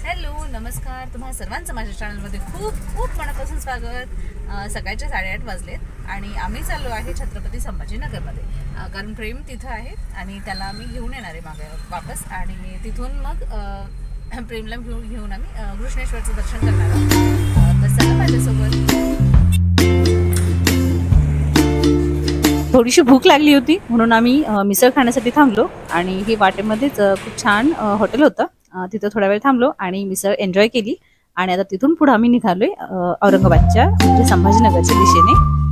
Hello नमस्कार, तुम्हा सर्वांचं माझ्या चॅनलमध्ये खूप खूप मनापासून स्वागत। सकाळचे 8:30 वाजलेत आणि आम्ही चाललो आहे छत्रपती संभाजीनगरमध्ये, कारण प्रेम तिथं आहे आणि त्याला आम्ही घेऊन येणार आहे मागे वापस। आणि तिथून मग प्रेमला घेऊन आम्ही घृष्णेश्वरचं दर्शन करणार आहोत। तर चला माझ्यासोबत। थोडीशी भूक लागली होती म्हणून आम्ही मिसळ खाण्यासाठी थांबलो आणि हे वाटेमध्येच खूप छान हॉटेल होतं। तिथं थोडा वेळ थांबलो आणि मिसळ एन्जॉय केली आणि आता तिथून पुढे आम्ही निघालोय औरंगाबादच्या म्हणजे संभाजीनगरच्या दिशेने।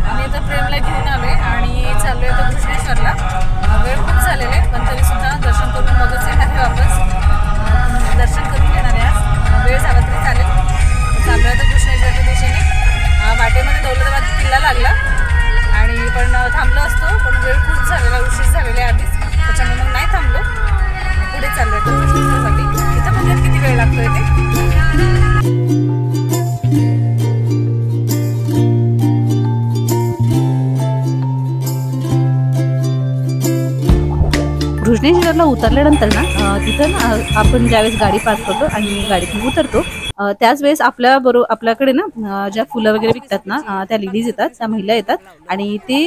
आम्ही आता प्रेमला घेऊन आलोय आणि चाललोय आता घृष्णेश्वरला। वेळ खूप झालेला आहे पण तरी सुद्धा दर्शन करून मगच येणार आहे वापस। दर्शन करून येणार आहे आज, वेळ झाला तरी चालेल। चाललोय आता घृष्णेश्वरच्या दिशेने। वाटेमध्ये दौलताबाद किल्ला लागला आणि पण थांबलो असतो पण वेळ खूप झालेला, उशीर झालेला आहे आधीच, त्याच्यामुळे मग नाही थांबलो। पुढे चाललोय आता घृष्णेश्वरसाठी। इथं म्हणजे किती वेळ लागतोय ते। घृष्णेश्वरला उतरल्यानंतर ना तिथं ना आपण ज्यावेळेस गाडी पार्क करतो आणि गाडीतून उतरतो त्याच वेळेस आपल्याकडे ना ज्या फुलं वगैरे विकतात ना त्या लेडीज येतात, त्या महिला येतात आणि ते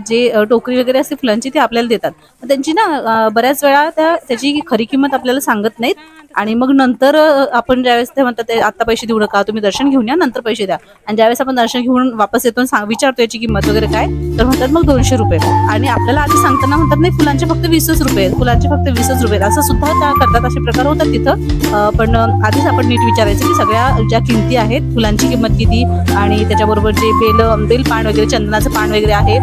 जे टोकरी वगैरे असते फुलांची ते आपल्याला देतात। त्यांची ना बऱ्याच वेळा त्याची खरी किंमत आपल्याला सांगत नाहीत आणि मग नंतर आपण ज्यावेळेस ते म्हणतात ते आता पैसे देऊ नका, तुम्ही दर्शन घेऊन या नंतर पैसे द्या। आणि ज्यावेळेस आपण दर्शन घेऊन वापस येतो विचारतो याची किंमत वगैरे काय, तर म्हणतात मग 200 रुपये। आणि आपल्याला आधी सांगताना म्हणतात नाही फुलांचे फक्त 20 रुपये, फुलांचे फक्त 20 रुपये, असं सुद्धा त्या करतात। असे प्रकार होतात तिथं। पण आधीच आपण नीट विचारायचं की सगळ्या ज्या किमती आहेत, फुलांची किंमत किती आणि त्याच्याबरोबर जे बेल पान वगैरे, चंदनाचं पान वगैरे आहे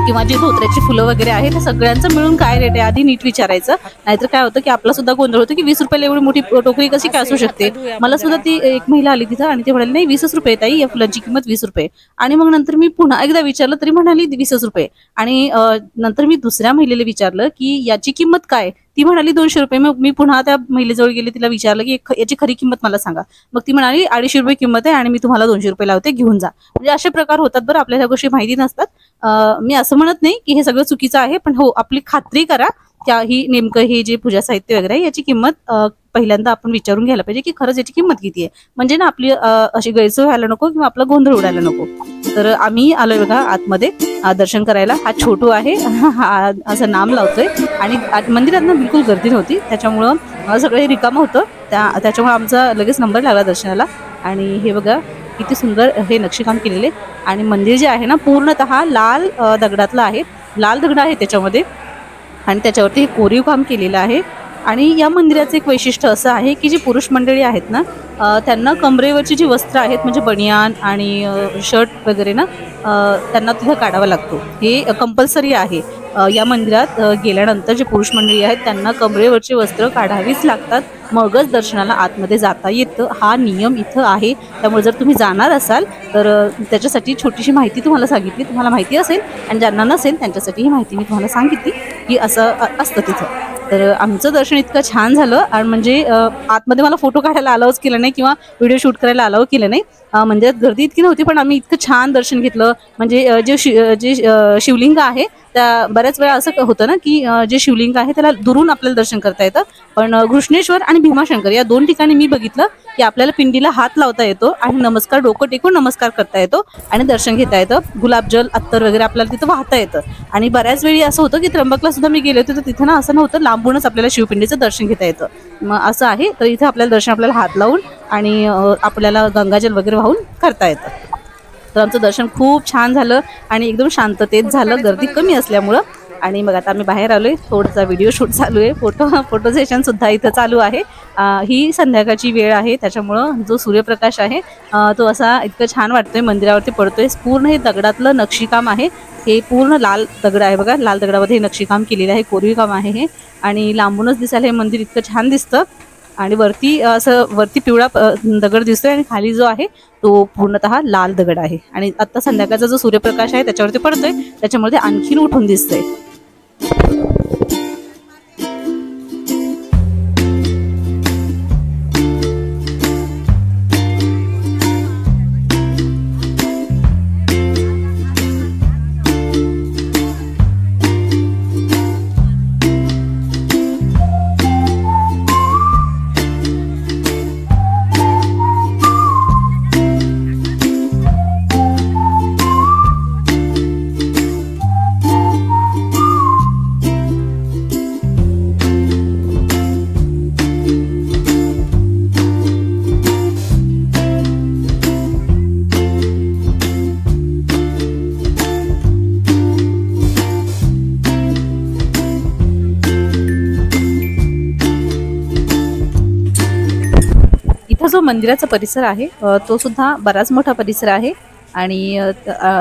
किंवा जे धोत्र्याची फुलं वगैरे आहे त्या सगळ्यांचं मिळून काय रेट आहे आधी नीट विचारायचं। नाहीतर काय होतं की आपला सुद्धा गोंधळ होतो की 20 रुपयाला एवढी मोठी टोकरी कशी काय असू शकते। मला सुद्धा ती एक महिला आली तिथं आणि ती म्हणाली नाही 20 रुपये ताई, या फुलांची किंमत 20 रुपये। आणि मग नंतर मी पुन्हा एकदा विचारलं तरी म्हणाली 20 रुपये। आणि नंतर मी दुसऱ्या महिलेला विचारलं की याची किंमत काय, ती म्हणाली 200 रुपये। मग मी पुन्हा त्या महिलेजवळ गेले, तिला विचारलं की याची खरी किंमत मला सांगा। मग ती म्हणाली 250 रुपये किंमत आहे आणि मी तुम्हाला 200 रुपये लावते, घेऊन जा। म्हणजे असे प्रकार होतात बरं, आपल्याला ह्या गोष्टी माहिती नसतात। मी असं म्हणत नाही की हे सगळं चुकीचं आहे, पण हो आपली खात्री करा ही नेमकं हे जे पूजा साहित्य वगैरे आहे याची किंमत पहिल्यांदा आपण विचारून घ्यायला पाहिजे की खरंच याची किंमत किती आहे, म्हणजे ना आपली अशी गैरसोय व्हायला नको किंवा आपला गोंधळ उडायला नको। तर आम्ही आलोय बघा आतमध्ये दर्शन करायला। हा छोटू आहे, हा असं नाम लावतोय आणि मंदिरात ना बिलकुल गर्दी नव्हती, त्याच्यामुळं सगळे रिकामं होतं, त्याच्यामुळे आमचा लगेच नंबर लागला दर्शनाला। आणि हे बघा किती सुंदर हे नक्षीकाम केलेले आणि मंदिर जे आहे ना पूर्णतः लाल दगडातलं आहे, लाल दगड आहे त्याच्यामध्ये आणि त्याच्यावरती कोरीव काम केलेलं आहे। आणि या मंदिराचं एक वैशिष्ट्य असं आहे की जी पुरुष मंडळी आहेत ना त्यांना कमरेवरची जी वस्त्र आहेत म्हणजे बनियान आणि शर्ट वगैरे ना त्यांना तिथं काढावा लागतो, हे कंपल्सरी आहे। या मंदिरात गेल्यानंतर जे पुरुष मंडळी आहेत त्यांना कमरेवरची वस्त्र काढावीच लागतात, मगच दर्शनाला आतमध्ये जाता येतं, हा नियम इथं आहे। त्यामुळे जर तुम्ही जाणार असाल तर त्याच्यासाठी छोटीशी माहिती तुम्हाला सांगितली, तुम्हाला माहिती असेल आणि ज्यांना नसेल त्यांच्यासाठी ही माहिती मी तुम्हाला सांगितली की असं असतं तिथं। तर आमचं दर्शन इतकं छान झालं आणि म्हणजे आतमध्ये मला फोटो काढायला अलाउच केलं नाही किंवा व्हिडिओ शूट करायला अलाउ केलं नाही। मंदिरात गर्दी इतकी नव्हती पण आम्ही इतकं छान दर्शन घेतलं। म्हणजे जे शिवलिंग आहे त्या बऱ्याच वेळा असं होतं ना की जे शिवलिंग आहे त्याला दुरून आपल्याला दर्शन करता येतं, पण घृष्णेश्वर आणि भीमाशंकर या दोन ठिकाणी मी बघितलं की आपल्याला पिंडीला हात लावता येतो आणि नमस्कार, डोकं टेकून नमस्कार करता येतो आणि दर्शन घेता येतं। गुलाबजल अत्तर वगैरे आपल्याला तिथं वाहता येतं। आणि बऱ्याच वेळी असं होतं की त्र्यंबकला सुद्धा मी गेले होते तर तिथं ना असं नव्हतं, लांबूनच आपल्याला शिवपिंडीचं दर्शन घेता येतं। मग असं आहे, तर इथे आपल्याला दर्शन आपल्याला हात लावून आणि आपल्याला गंगाजल वगैरे वाहून करता येतं। तर आमचं दर्शन खूप छान झालं आणि एकदम शांततेत झालं, गर्दी कमी असल्यामुळं आणि मग आता आम्ही बाहेर आलोय, थोडासा व्हिडिओ शूट चालू आहे, फोटो सेशन सुद्धा इथं चालू आहे. ही संध्याकाळची वेळ आहे, त्याच्यामुळं जो सूर्यप्रकाश आहे तो असा इतकं छान वाटतोय, मंदिरावरती पडतोय. पूर्ण हे दगडातलं नक्षीकाम आहे, हे पूर्ण लाल दगड आहे बघा, लाल दगडामध्ये हे नक्षीकाम केलेलं आहे, कोरीव काम आहे हे. आणि लांबूनच दिसायला हे मंदिर इतकं छान दिसतं. आणि वरती पिवळा दगड दिसतोय आणि खाली जो आहे तो पूर्णतः लाल दगड आहे. आणि आता संध्याकाळचा जो सूर्यप्रकाश आहे त्याच्यावरती पडतोय, त्याच्यामुळे ते आणखीन उठून दिसतंय. जो मंदिराचा परिसर आहे तो सुद्धा बराच मोठा परिसर आहे. आणि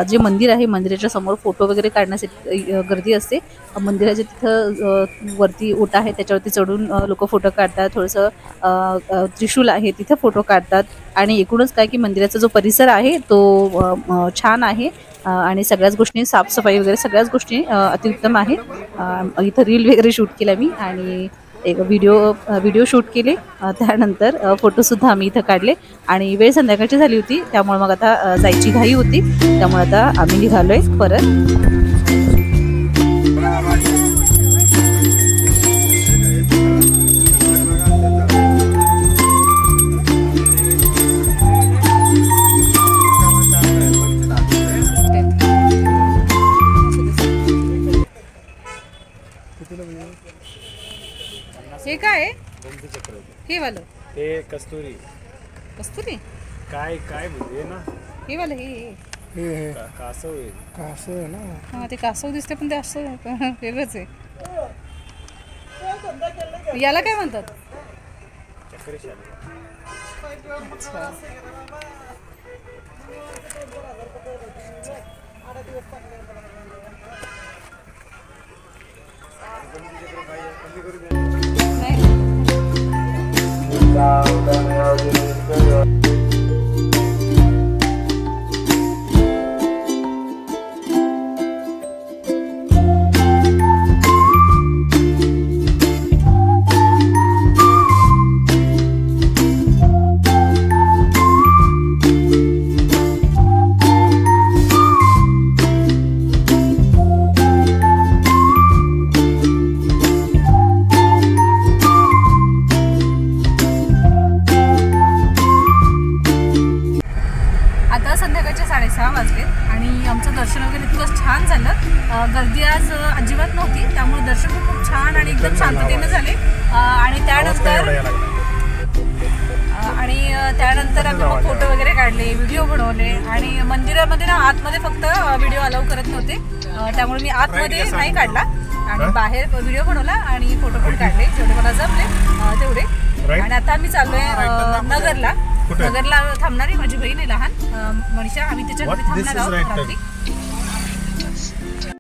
जे मंदिर आहे मंदिराच्या समोर फोटो वगैरे काढण्यासाठी गर्दी असते. मंदिराच्या तिथं वरती ओटा आहे त्याच्यावरती चढून लोक फोटो काढतात. थोडंसं त्रिशूल आहे तिथं फोटो काढतात. आणि एकूणच काय की मंदिराचा जो परिसर आहे तो छान आहे आणि सगळ्याच गोष्टी साफसफाई वगैरे सगळ्याच गोष्टी अतिउत्तम आहे. इथं रील वगैरे शूट केला मी आणि एक व्हिडिओ शूट केले. त्यानंतर फोटोसुद्धा आम्ही इथं काढले. आणि वेळ संध्याकाळची झाली होती त्यामुळे मग आता जायची घाई होती, त्यामुळे आता आम्ही निघालोय परत. हे काय हे वालं ते कस्तुरी काय म्हणजे ना हे वालं हे कासव आहे ना. हा ते कासव दिसते पण ते असं वेगळंच आहे. याला काय म्हणतात? अच्छा. संध्याकाळचे 6:30 वाजले आणि आमचं दर्शन वगैरे इतकं छान झालं. गर्दी आज अजिबात नव्हती त्यामुळे दर्शन खूप छान आणि एकदम शांततेने झाले. आणि त्यानंतर आम्ही मग फोटो वगैरे काढले, व्हिडिओ बनवले. आणि मंदिरामध्ये ना आतमध्ये फक्त व्हिडिओ अलाउ करत नव्हते त्यामुळे मी आतमध्ये नाही काढला आणि बाहेर व्हिडिओ बनवला आणि फोटो पण काढले जेवढे मला जमले तेवढे. आणि आता आम्ही चाललोय नगरला थांबणार आहे. माझी बहीण आहे लहान मनीषा, आम्ही तिच्या घरी थांबणार आहोत रात्री.